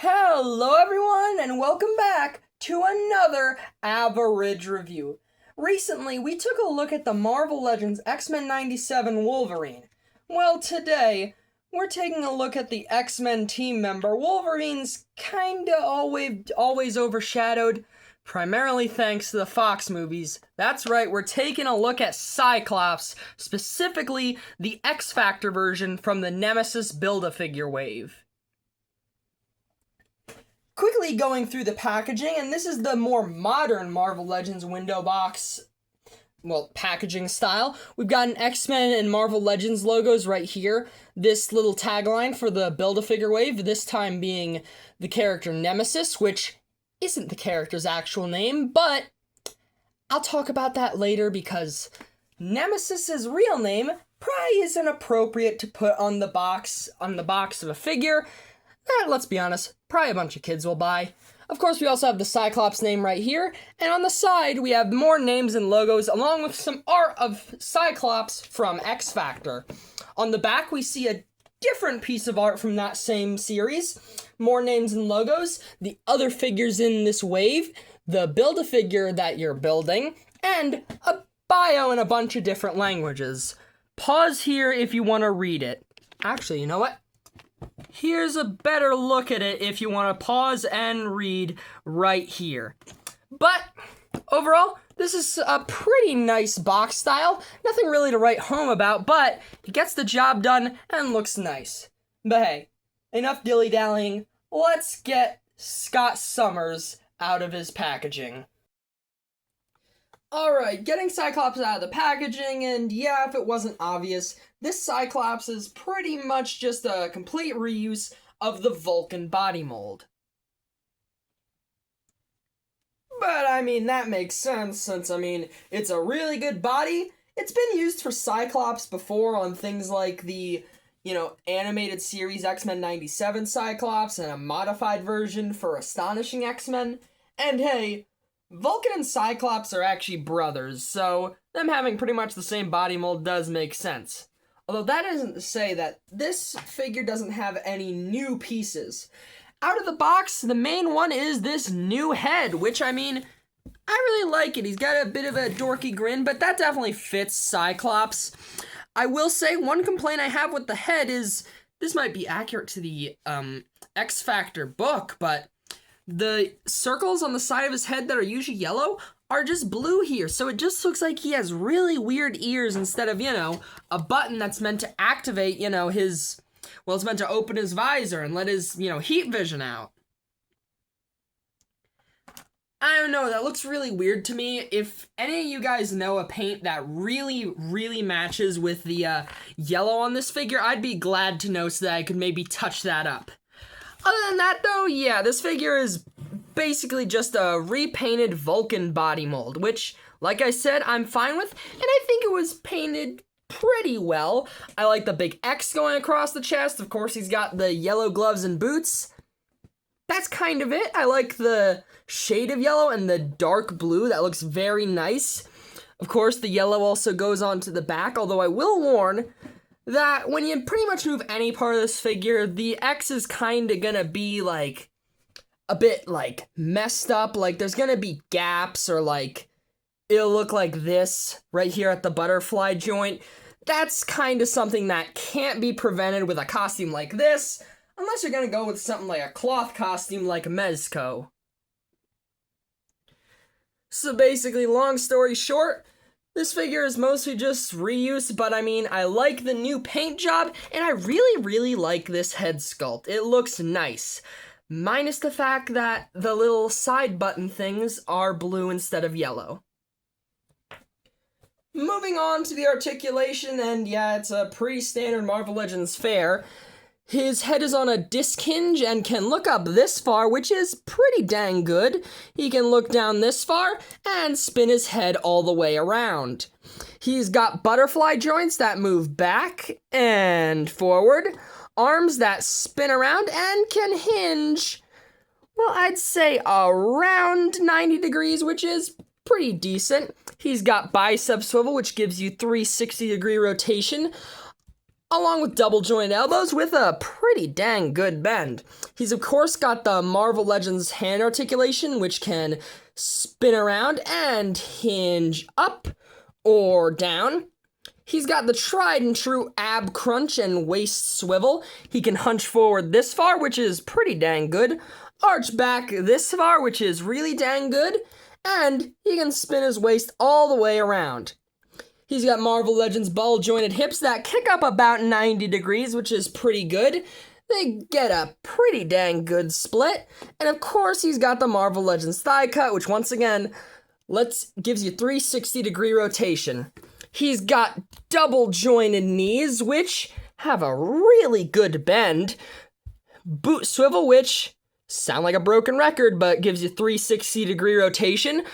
Hello everyone and welcome back to another average review. Recently we took a look at the Marvel Legends X-Men 97 Wolverine. Well, today we're taking a look at the X-Men team member. Wolverine's kinda always overshadowed, primarily thanks to the Fox movies. That's right, we're taking a look at Cyclops, specifically the X-Factor version from the Nemesis Build-A-Figure wave. Quickly going through the packaging, and this is the more modern Marvel Legends window box, packaging style. We've got an X-Men and Marvel Legends logos right here. This little tagline for the Build-A-Figure wave, this time being the character Nemesis, which isn't the character's actual name, but I'll talk about that later because Nemesis's real name probably isn't appropriate to put on the box of a figure. Let's be honest, probably a bunch of kids will buy. Of course, we also have the Cyclops name right here, and on the side, we have more names and logos, along with some art of Cyclops from X Factor. On the back, we see a different piece of art from that same series, more names and logos, the other figures in this wave, the Build-A-Figure that you're building, and a bio in a bunch of different languages. Pause here if you want to read it. Actually, you know what? Here's a better look at it if you want to pause and read right here. But overall, this is a pretty nice box style. Nothing really to write home about, but it gets the job done and looks nice. But hey, enough dilly-dallying. Let's get Scott Summers out of his packaging. Alright, getting Cyclops out of the packaging, and yeah, if it wasn't obvious, this Cyclops is pretty much just a complete reuse of the Vulcan body mold. But I mean, that makes sense since, it's a really good body. It's been used for Cyclops before on things like the, animated series X-Men 97 Cyclops and a modified version for Astonishing X-Men. And hey, Vulcan and Cyclops are actually brothers, so them having pretty much the same body mold does make sense. Although that isn't to say that this figure doesn't have any new pieces. Out of the box, the main one is this new head, which I really like it. He's got a bit of a dorky grin, but that definitely fits Cyclops. I will say one complaint I have with the head is, this might be accurate to the X Factor book, but the circles on the side of his head that are usually yellow are just blue here, so it just looks like he has really weird ears instead of, a button that's meant to activate, it's meant to open his visor and let his, heat vision out. I don't know, that looks really weird to me. If any of you guys know a paint that really, really matches with the yellow on this figure, I'd be glad to know so that I could maybe touch that up. Other than that, though, yeah, this figure is basically just a repainted Vulcan body mold, which, like I said, I'm fine with, and I think it was painted pretty well. I like the big X going across the chest. Of course, he's got the yellow gloves and boots. That's kind of it. I like the shade of yellow and the dark blue. That looks very nice. Of course, the yellow also goes onto the back, although I will warn that when you pretty much move any part of this figure, the X is kind of gonna be, a bit, messed up. There's gonna be gaps, or, it'll look like this right here at the butterfly joint. That's kind of something that can't be prevented with a costume like this, unless you're gonna go with something like a cloth costume like Mezco. So basically, long story short, this figure is mostly just reuse, but I like the new paint job, and I really, really like this head sculpt. It looks nice. Minus the fact that the little side button things are blue instead of yellow. Moving on to the articulation, and yeah, it's a pretty standard Marvel Legends fare. His head is on a disc hinge and can look up this far, which is pretty dang good. He can look down this far and spin his head all the way around. He's got butterfly joints that move back and forward, arms that spin around and can hinge, I'd say around 90 degrees, which is pretty decent. He's got bicep swivel, which gives you 360-degree rotation. along with double jointed elbows with a pretty dang good bend. He's of course got the Marvel Legends hand articulation, which can spin around and hinge up or down. He's got the tried and true ab crunch and waist swivel. He can hunch forward this far, which is pretty dang good, arch back this far, which is really dang good, and he can spin his waist all the way around. He's got Marvel Legends ball-jointed hips that kick up about 90 degrees, which is pretty good. They get a pretty dang good split. And of course, he's got the Marvel Legends thigh cut, which once again, gives you 360-degree rotation. He's got double-jointed knees, which have a really good bend. Boot swivel, which sound like a broken record, but gives you 360-degree rotation,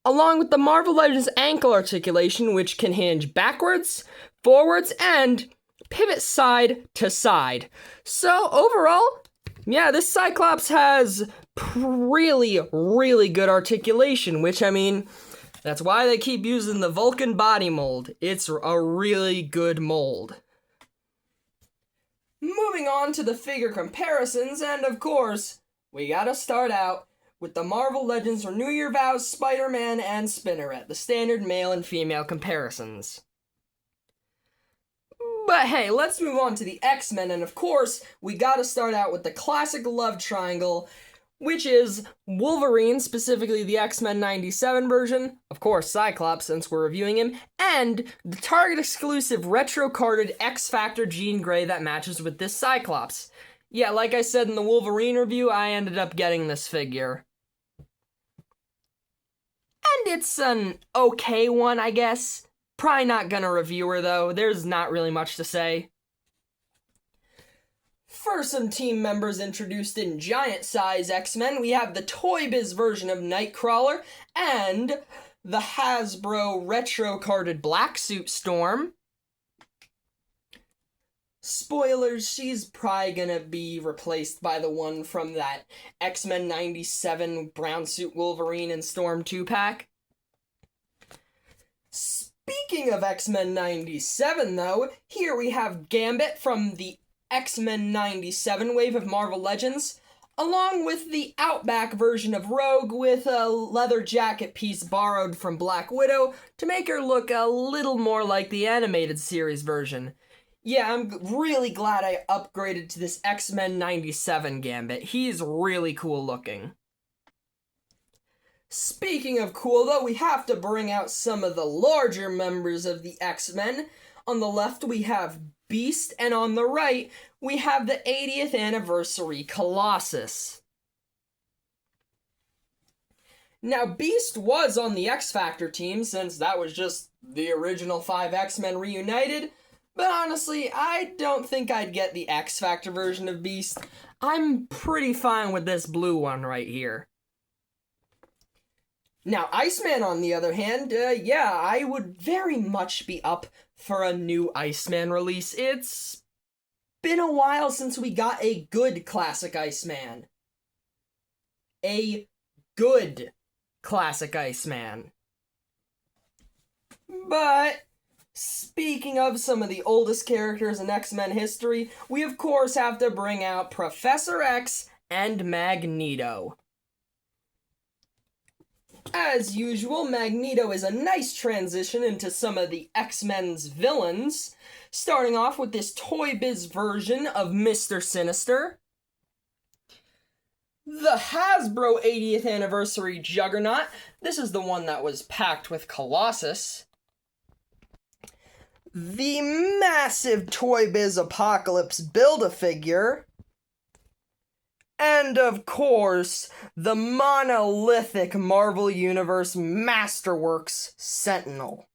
along with the Marvel Legends ankle articulation, which can hinge backwards, forwards, and pivot side to side. So overall, yeah, this Cyclops has really, really good articulation, which, I mean, that's why they keep using the Vulcan body mold. It's a really good mold. Moving on to the figure comparisons, and of course, we gotta start out with the Marvel Legends Renew Your Vows Spider-Man and Spinneret, the standard male and female comparisons. But hey, let's move on to the X-Men, and of course, we gotta start out with the classic love triangle, which is Wolverine, specifically the X-Men 97 version, of course Cyclops since we're reviewing him, and the Target-exclusive retro-carded X-Factor Jean Grey that matches with this Cyclops. Yeah, like I said in the Wolverine review, I ended up getting this figure. And it's an okay one, I guess. Probably not gonna review her, though. There's not really much to say. For some team members introduced in giant-size X-Men, we have the Toy Biz version of Nightcrawler and the Hasbro retro-carded Black Suit Storm. Spoilers, she's probably gonna be replaced by the one from that X-Men 97 Brown Suit Wolverine and Storm 2-pack. Speaking of X-Men 97, though, here we have Gambit from the X-Men 97 wave of Marvel Legends, along with the Outback version of Rogue with a leather jacket piece borrowed from Black Widow to make her look a little more like the animated series version. Yeah, I'm really glad I upgraded to this X-Men 97 Gambit. He's really cool looking. Speaking of cool, though, we have to bring out some of the larger members of the X-Men. On the left, we have Beast, and on the right, we have the 80th anniversary Colossus. Now, Beast was on the X-Factor team, since that was just the original 5 X-Men reunited, but honestly, I don't think I'd get the X-Factor version of Beast. I'm pretty fine with this blue one right here. Now, Iceman, on the other hand, yeah, I would very much be up for a new Iceman release. It's been a while since we got a good classic Iceman. A good classic Iceman. But speaking of some of the oldest characters in X-Men history, we of course have to bring out Professor X and Magneto. As usual, Magneto is a nice transition into some of the X-Men's villains, starting off with this Toy Biz version of Mr. Sinister, the Hasbro 80th anniversary Juggernaut. This is the one that was packed with Colossus. The massive Toy Biz Apocalypse Build-A-Figure. And of course, the monolithic Marvel Universe Masterworks Sentinel.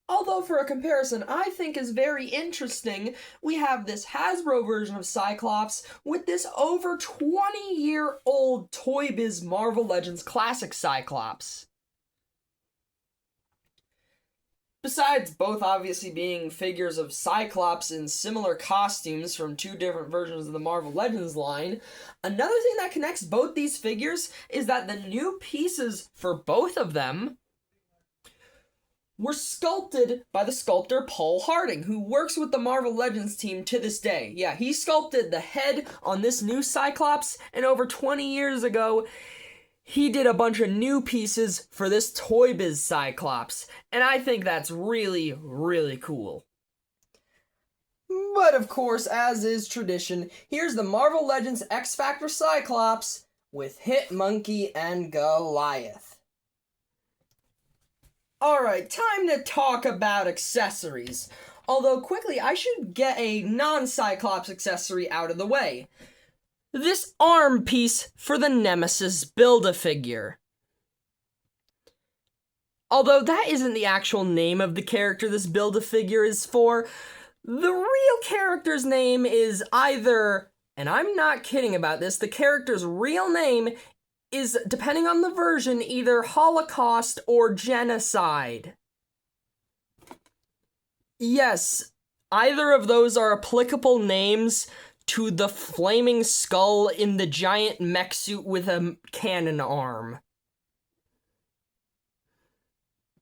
Although for a comparison I think is very interesting, we have this Hasbro version of Cyclops with this over 20-year-old Toy Biz Marvel Legends Classic Cyclops. Besides both obviously being figures of Cyclops in similar costumes from 2 different versions of the Marvel Legends line, another thing that connects both these figures is that the new pieces for both of them were sculpted by the sculptor Paul Harding, who works with the Marvel Legends team to this day. Yeah, he sculpted the head on this new Cyclops, and over 20 years ago, he did a bunch of new pieces for this Toy Biz Cyclops, and I think that's really, really cool. But of course, as is tradition, here's the Marvel Legends X-Factor Cyclops with Hitmonkey and Goliath. Alright, time to talk about accessories. Although quickly, I should get a non-Cyclops accessory out of the way. This arm piece for the Nemesis Build-A-Figure. Although that isn't the actual name of the character this Build-A-Figure is for, the real character's name is either, and I'm not kidding about this, the character's real name is, depending on the version, either Holocaust or Genocide. Yes, either of those are applicable names to the flaming skull in the giant mech suit with a cannon arm.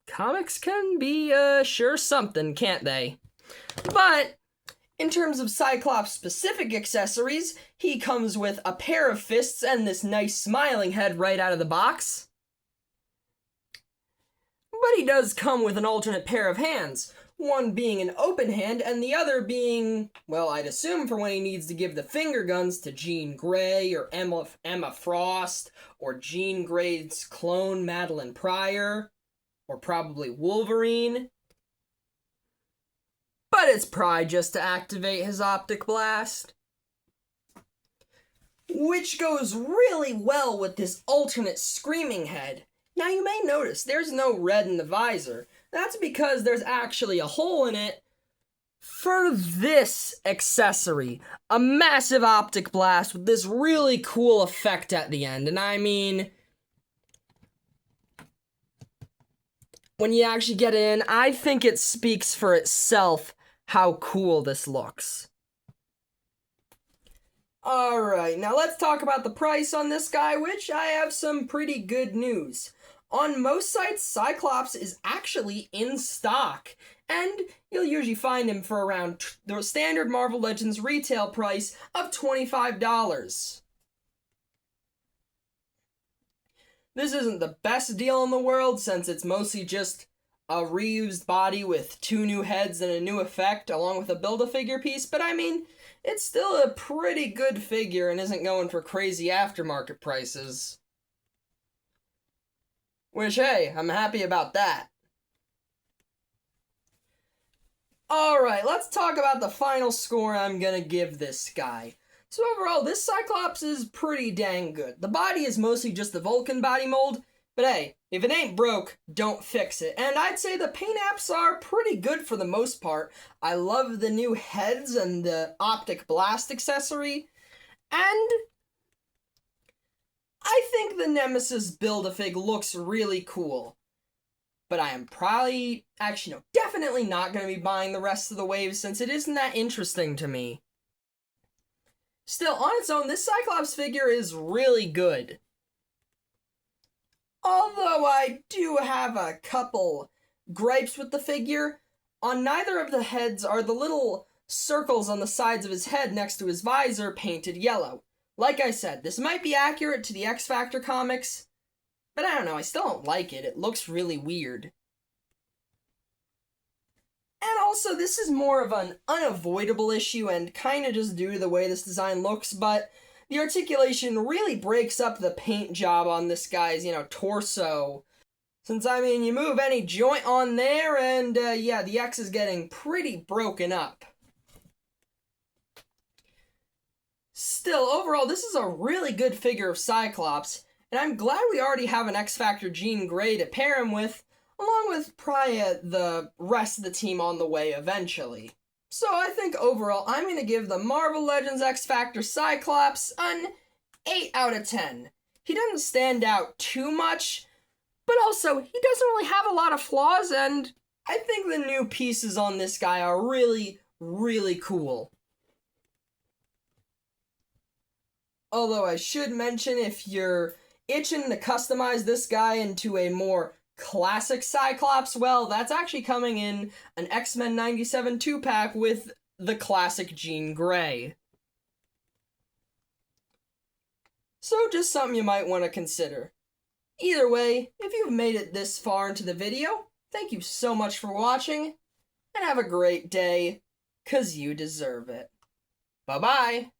Comics can be, sure something, can't they? But, in terms of Cyclops-specific accessories, he comes with a pair of fists and this nice smiling head right out of the box. But he does come with an alternate pair of hands, one being an open hand and the other being, well, I'd assume for when he needs to give the finger guns to Jean Grey or Emma Frost or Jean Grey's clone Madeline Pryor or probably Wolverine. But it's probably just to activate his optic blast. Which goes really well with this alternate screaming head. Now you may notice there's no red in the visor. That's because there's actually a hole in it for this accessory. A massive optic blast with this really cool effect at the end. And I mean, when you actually get in, I think it speaks for itself how cool this looks. Alright, now let's talk about the price on this guy, which I have some pretty good news. On most sites, Cyclops is actually in stock, and you'll usually find him for around the standard Marvel Legends retail price of $25. This isn't the best deal in the world, since it's mostly just a reused body with 2 new heads and a new effect, along with a Build-A-Figure piece, but I mean, it's still a pretty good figure and isn't going for crazy aftermarket prices. Which, hey, I'm happy about that. Alright, let's talk about the final score I'm gonna give this guy. So overall, this Cyclops is pretty dang good. The body is mostly just the Vulcan body mold, but hey, if it ain't broke, don't fix it. And I'd say the paint apps are pretty good for the most part. I love the new heads and the optic blast accessory, and I think the Nemesis Build-A-Fig looks really cool. But I am probably, actually no, definitely not going to be buying the rest of the waves since it isn't that interesting to me. Still, on its own, this Cyclops figure is really good. Although I do have a couple gripes with the figure, on neither of the heads are the little circles on the sides of his head next to his visor painted yellow. Like I said, this might be accurate to the X-Factor comics, but I don't know, I still don't like it. It looks really weird. And also, this is more of an unavoidable issue and kind of just due to the way this design looks, but the articulation really breaks up the paint job on this guy's, torso. Since, I mean, you move any joint on there and, yeah, the X is getting pretty broken up. Still, overall, this is a really good figure of Cyclops, and I'm glad we already have an X-Factor Jean Grey to pair him with, along with probably the rest of the team on the way eventually. So I think overall, I'm going to give the Marvel Legends X-Factor Cyclops an 8 out of 10. He doesn't stand out too much, but also, he doesn't really have a lot of flaws, and I think the new pieces on this guy are really, really cool. Although I should mention, if you're itching to customize this guy into a more Classic Cyclops, well, that's actually coming in an X-Men 97 2-pack with the classic Jean Grey. So just something you might want to consider. Either way, if you've made it this far into the video, thank you so much for watching, and have a great day, 'cause you deserve it. Bye-bye!